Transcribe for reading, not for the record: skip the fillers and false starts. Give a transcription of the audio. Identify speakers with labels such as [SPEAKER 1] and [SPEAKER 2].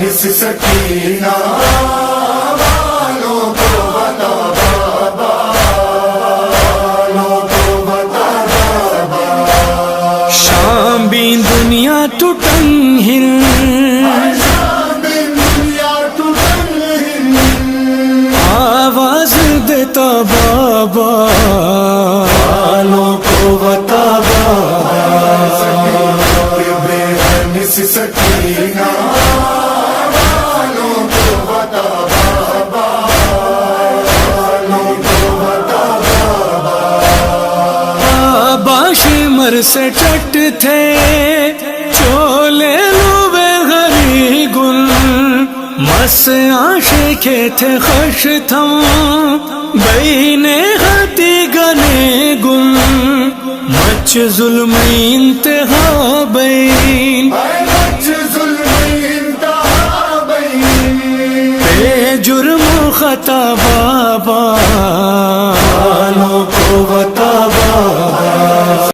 [SPEAKER 1] اس سکینہ والوں کو بتا بابا، والوں کو بتا بابا۔
[SPEAKER 2] شام بھی دنیا ٹوٹن ہل، آواز دیتا بابا،
[SPEAKER 1] والوں کو بتا بابا، بے انس سکینہ والوں کو بتا بابا، والوں کو بتا بابا۔
[SPEAKER 2] باشمر سے چٹ تھے چولے لوبے غری گل، مس عاشقے تھے خوش تھم بینے ہتی گنے گل، مچ ظلم انتہا بین،
[SPEAKER 1] مچ ظلم انتہا بین،
[SPEAKER 2] بے جرم خطا بابا،
[SPEAKER 1] والوں کو بتا بابا۔